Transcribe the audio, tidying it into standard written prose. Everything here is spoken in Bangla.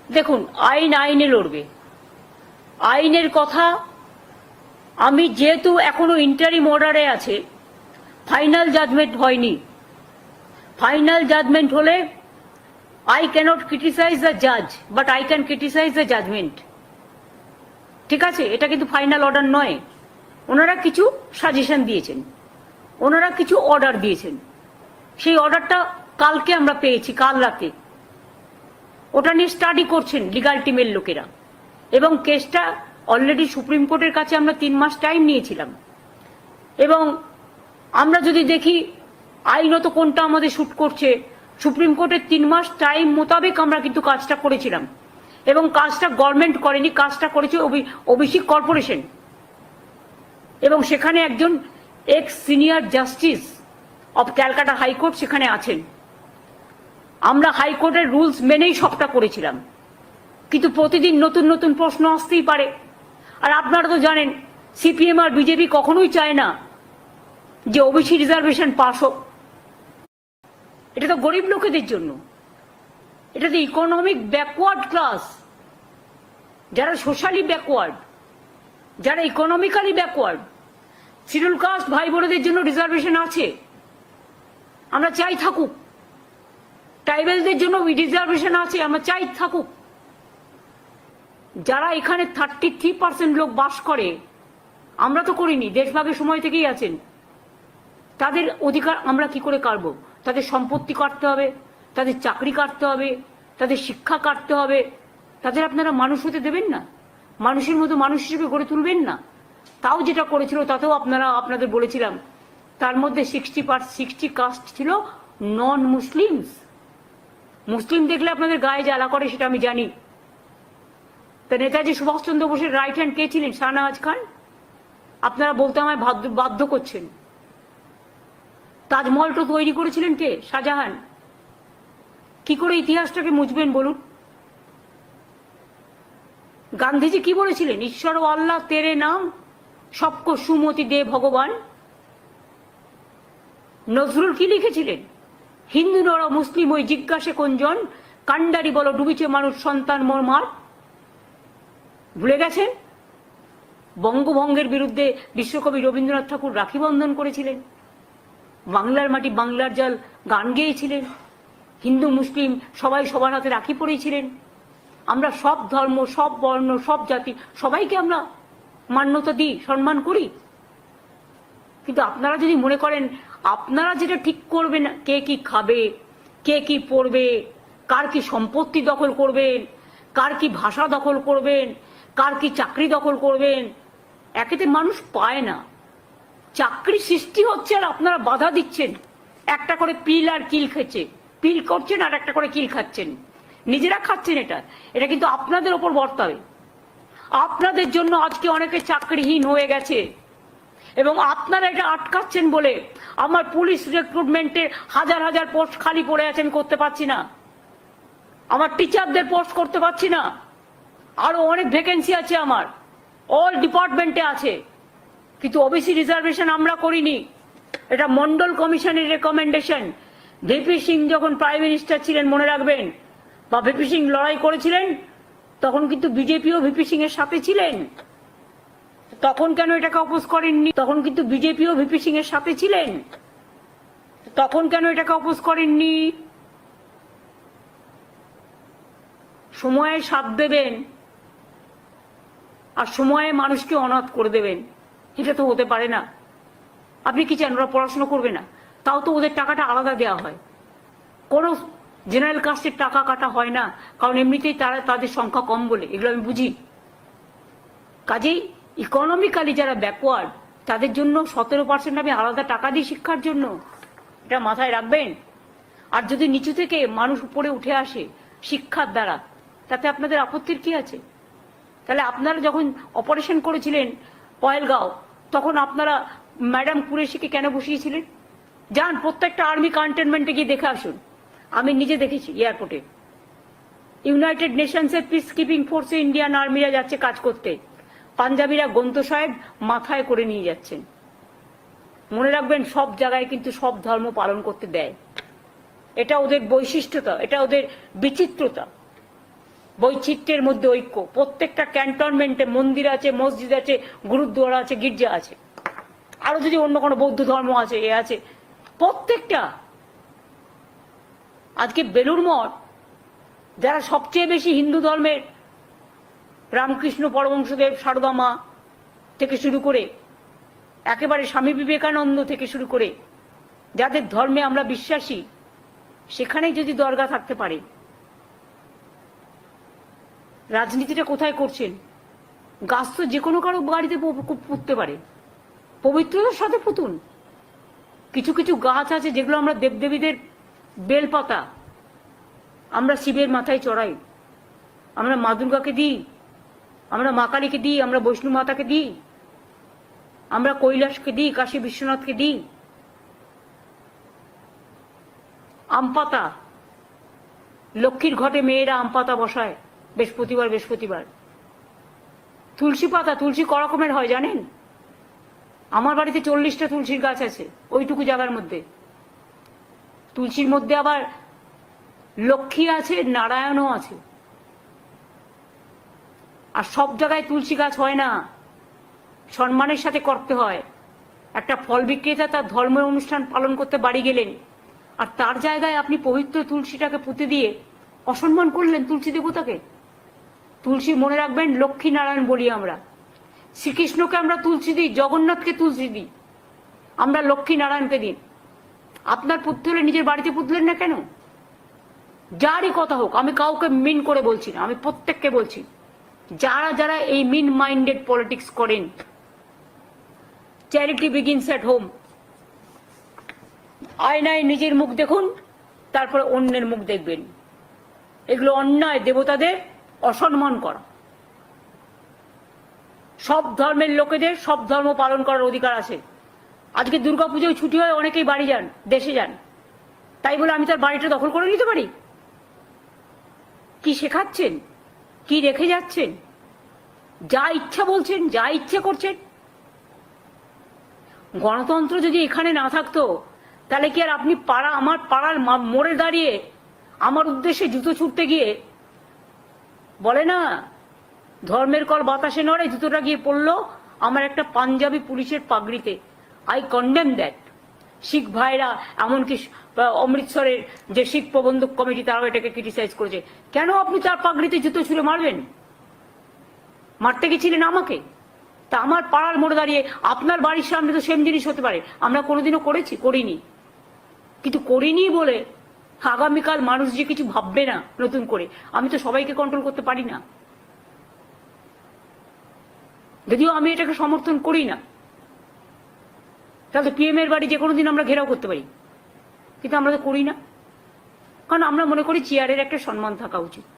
দেখুন, আইন আইনে লড়বে। আইনের কথা আমি যেহেতু এখনো ইন্টারিম অর্ডারে আছে, ফাইনাল জাজমেন্ট হয়নি। ফাইনাল জাজমেন্ট হলে আই ক্যানট ক্রিটিসাইজ দ্য জাজ, but I can criticise the judgement. ঠিক আছে, এটা কিন্তু ফাইনাল অর্ডার নয়। ওনারা কিছু সাজেশন দিয়েছেন, ওনারা কিছু অর্ডার দিয়েছেন। সেই অর্ডারটা কালকে আমরা পেয়েছি, কাল রাতে। ওটা নিয়ে স্টাডি করছেন লিগাল টিমের লোকেরা, এবং কেসটা অলরেডি সুপ্রিম কোর্টের কাছে আমরা 3 মাস টাইম নিয়েছিলাম। এবং আমরা যদি দেখি আইনত কোনটা আমাদের শুট করছে, সুপ্রিম কোর্টের 3 মাস টাইম মোতাবেক আমরা কিন্তু কাজটা করেছিলাম। এবং কাজটা গভর্নমেন্ট করেনি, কাজটা করেছে ওবিসি কর্পোরেশন। এবং সেখানে একজন x senior justice of Calcutta high court সেখানে আছেন। আমরা হাইকোর্টের রুলস মেনেই সবটা করেছিলাম, কিন্তু প্রতিদিন নতুন নতুন প্রশ্ন আসতেই পারে। আর আপনারা তো জানেন, সিপিএম আর বিজেপি কখনোই চায় না যে ওবিসি রিজার্ভেশন পাস হোক। এটা তো গরিব লোকেদের জন্য, এটা তো ইকোনমিক ব্যাকওয়ার্ড ক্লাস, যারা সোশ্যালি ব্যাকওয়ার্ড, যারা ইকোনমিক্যালি ব্যাকওয়ার্ড। শিডিউল কাস্ট ভাই বোনেদের জন্য রিজার্ভেশন আছে, আমরা চাই থাকুক। ট্রাইবেলদের জন্য রিজার্ভেশন আছে, আমরা চাই থাকুক। যারা এখানে 33% লোক বাস করে, আমরা তো করিনি, দেশভাগের সময় থেকেই আছেন, তাদের অধিকার আমরা কি করে কাটবো? তাদের সম্পত্তি কাটতে হবে, তাদের চাকরি কাটতে হবে, তাদের শিক্ষা কাটতে হবে। তাদের আপনারা মানুষ হতে দেবেন না, মানুষের মতো মানুষ হিসেবে গড়ে তুলবেন না। তাও যেটা করেছিল তাতেও আপনাদের বলেছিলাম, তার মধ্যে 60 কাস্ট ছিল নন মুসলিমস। মুসলিম দেখলে আপনাদের গায়ে জ্বালা করে, সেটা আমি জানি। তা নেতাজি সুভাষচন্দ্র বোসের রাইট হ্যান্ড কে ছিলেন? শাহনওয়াজ খান। আপনারা বলতে আমায় বাধ্য করছেন। তাজমহল তো তৈরি করেছিলেন কে? শাহজাহান। কি করে ইতিহাসটাকে মুছবেন বলুন? গান্ধীজি কি বলেছিলেন? ঈশ্বর ও আল্লাহ তেরে নাম সবকো সুমতি দে ভগবান। নজরুল কি লিখেছিলেন? হিন্দু নর মুসলিম ওই জিজ্ঞাসে কোনজন, কান্ডারি বলো ডুবিছে মানুষ সন্তান মোর মার। ভুলে গেছেন? বঙ্গভঙ্গের বিরুদ্ধে বিশ্বকবি রবীন্দ্রনাথ ঠাকুর রাখি বন্ধন করেছিলেন, বাংলার মাটি বাংলার জল গান গেয়েছিলেন, হিন্দু মুসলিম সবাই সবার হাতে রাখি পরেছিলেন। আমরা সব ধর্ম, সব বর্ণ, সব জাতি সবাইকে আমরা মান্যতা দিই, সম্মান করি। কিন্তু আপনারা যদি মনে করেন আপনারা যেটা ঠিক করবেন, কে কি খাবে, কে কি পড়বে, কার কি সম্পত্তি দখল করবেন, কার কি ভাষা দখল করবেন, কার কি চাকরি দখল করবেন, একেতে মানুষ পায় না। চাকরি সৃষ্টি হচ্ছে আর আপনারা বাধা দিচ্ছেন। একটা করে পিল আর কিল খেচ্ছে, পিল করছেন আর একটা করে কিল খাচ্ছেন, নিজেরা খাচ্ছেন। এটা কিন্তু আপনাদের ওপর বর্তাবে। আপনাদের জন্য আজকে অনেকে চাকরিহীন হয়ে গেছে, এবং আপনারা এটা আটকাচ্ছেন বলে আমার পুলিশ রিক্রুটমেন্টে হাজার হাজার পোস্ট খালি পড়ে আছে, আমি করতে পারছি না। আমার টিচারদের পোস্ট করতে পারছি না। আরো অনেক ভ্যাকেন্সি আছে আমার, অল ডিপার্টমেন্টে আছে, কিন্তু ওবিসি রিজার্ভেশন আমরা করিনি। এটা মন্ডল কমিশনের রেকমেন্ডেশন। ভিপি সিং যখন প্রাইম মিনিস্টার ছিলেন, মনে রাখবেন, বা ভিপি সিং লড়াই করেছিলেন, তখন কিন্তু বিজেপিও ভিপি সিং এর সাথে ছিলেন। তখন কেন এটাকে অপোজ করেননি? তখন কিন্তু বিজেপিও ভিপি সিং এর সাথে ছিলেন, তখন কেন এটাকে অপোজ করেননি? সময়ে সাথ দেবেন আর সময়ে মানুষকে অনাথ করে দেবেন, এটা তো হতে পারে না। আপনি কি চান ওরা পড়াশোনা করবে না? তাও তো ওদের টাকাটা আলাদা দেওয়া হয়, কোনো জেনারেল কাস্টের টাকা কাটা হয় না, কারণ এমনিতেই তাদের সংখ্যা কম বলে। এগুলো আমি বুঝি। কাজেই ইকোনমিক্যালি যারা ব্যাকওয়ার্ড, তাদের জন্য 17% আমি আলাদা টাকা দিই শিক্ষার জন্য, এটা মাথায় রাখবেন। আর যদি নিচু থেকে মানুষ উপরে উঠে আসে শিক্ষার দ্বারা, তাতে আপনাদের আপত্তির কি আছে? তাহলে আপনারা যখন অপারেশন করেছিলেন পয়েলগাঁও, তখন আপনারা ম্যাডাম কুরেশিকে কেন বসিয়েছিলেন? যান প্রত্যেকটা আর্মি ক্যান্টনমেন্টে গিয়ে দেখে আসুন। আমি নিজে দেখেছি এয়ারপোর্টে। ইউনাইটেড নেশনসের পিস কিপিং ফোর্সে ইন্ডিয়ান আর্মিরা যাচ্ছে কাজ করতে, পাঞ্জাবিরা গন্ত সাহেব মাথায় করে নিয়ে যাচ্ছেন। মনে রাখবেন, সব জায়গায় কিন্তু সব ধর্ম পালন করতে দেয়। এটা ওদের বৈশিষ্ট্যতা, এটা ওদের বিচিত্রতা। বৈচিত্র্যের মধ্যে ঐক্য। প্রত্যেকটা ক্যান্টনমেন্টে মন্দির আছে, মসজিদ আছে, গুরুদ্বারা আছে, গির্জা আছে, আরো যদি অন্য কোনো বৌদ্ধ ধর্ম আছে, এ আছে, প্রত্যেকটা। আজকে বেলুড় মঠ, যারা সবচেয়ে বেশি হিন্দু ধর্মের, রামকৃষ্ণ পরমহংসদেব, সারদা মা থেকে শুরু করে একেবারে স্বামী বিবেকানন্দ থেকে শুরু করে যাদের ধর্মে আমরা বিশ্বাসী, সেখানেই যদি দরগা থাকতে পারে, রাজনীতিটা কোথায় করছেন? গাছ তো যে কোনো কারো বাড়িতে পুঁততে পারে, পবিত্রতার সাথে পুতুন। কিছু কিছু গাছ আছে যেগুলো আমরা দেবদেবীদের বেলপাতা আমরা শিবের মাথায় চড়াই, আমরা মা দুর্গাকে দিই, আমরা মা কালীকে দিই, আমরা বৈষ্ণু মাতাকে দিই, আমরা কৈলাসকে দিই, কাশী বিশ্বনাথকে দিই। আম পাতা, লক্ষ্মীর ঘটে মেয়েরা আম পাতা বসায় বৃহস্পতিবার। তুলসী পাতা, তুলসী ক রকমের হয় জানেন? আমার বাড়িতে 40টা তুলসীর গাছ আছে ওইটুকু জায়গার মধ্যে। তুলসীর মধ্যে আবার লক্ষ্মী আছে, নারায়ণও আছে। আর সব জায়গায় তুলসী গাছ হয় না, সম্মানের সাথে করতে হয়। একটা ফল বিক্রেতা তার ধর্মের অনুষ্ঠান পালন করতে বাড়ি গেলেন, আর তার জায়গায় আপনি পবিত্র তুলসীটাকে পুঁতে দিয়ে অসম্মান করলেন তুলসী দেবতাকে। তুলসী মনে রাখবেন লক্ষ্মী নারায়ণ বলি আমরা। শ্রীকৃষ্ণকে আমরা তুলসী দিই, জগন্নাথকে তুলসী দিই, আমরা লক্ষ্মী নারায়ণকে দিই। আপনার পুঁততে হলে নিজের বাড়িতে পুঁতলেন না কেন? যারই কথা হোক, আমি কাউকে মিন করে বলছি না, আমি প্রত্যেককে বলছি, যারা যারা এই মিন মাইন্ডেড পলিটিক্স করেন, চ্যারিটি বিগিনস এট হোম। আয়নায় নিজের মুখ দেখুন, তারপরে অন্যের মুখ দেখবেন। এগুলো অন্যায়, দেবতাদের অসম্মান করা। সব ধর্মের লোকেদের সব ধর্ম পালন করার অধিকার আছে। আজকে দুর্গাপুজোয় ছুটি হয়, অনেকেই বাড়ি যান, দেশে যান, তাই বলে আমি তার বাড়িটা দখল করে নিতে পারি? কি শেখাচ্ছেন? কি রেখে যাচ্ছেন? যা ইচ্ছা বলছেন, যা ইচ্ছে করছেন। গণতন্ত্র যদি এখানে না থাকতো, তাহলে কি আর আপনি আমার পাড়ার মোড়ে দাঁড়িয়ে আমার উদ্দেশ্যে জুতো ছুটতে গিয়ে বলে না, ধর্মের কল বাতাসে নড়ে, জুতোটা গিয়ে পড়লো আমার একটা পাঞ্জাবি পুলিশের পাগড়িতে। I condemn that. শিখ ভাইরা, এমনকি অমৃতসরের যে শিখ প্রবন্ধক কমিটি, তারাও এটাকে ক্রিটিসাইজ করেছে। কেন আপনি তার পাগড়িতে জুতো ছুঁড়ে মারবেন? মারতে গেছিলেন আমাকে? তা আমার পাড়ার মোড়ে দাঁড়িয়ে আপনার বাড়ির সামনে তো সেম জিনিস হতে পারে। আমরা কোনোদিনও করিনি, কিন্তু করিনি বলে আগামীকাল মানুষ যে কিছু ভাববে না নতুন করে, আমি তো সবাইকে কন্ট্রোল করতে পারি না। যদিও আমি এটাকে সমর্থন করি না, তাহলে পিএম এর বাড়ি যে কোনো দিন আমরা ঘেরাও করতে পারি, কিন্তু আমরা তো করি না, কারণ আমরা মনে করি চেয়ারের একটা সম্মান থাকা উচিত।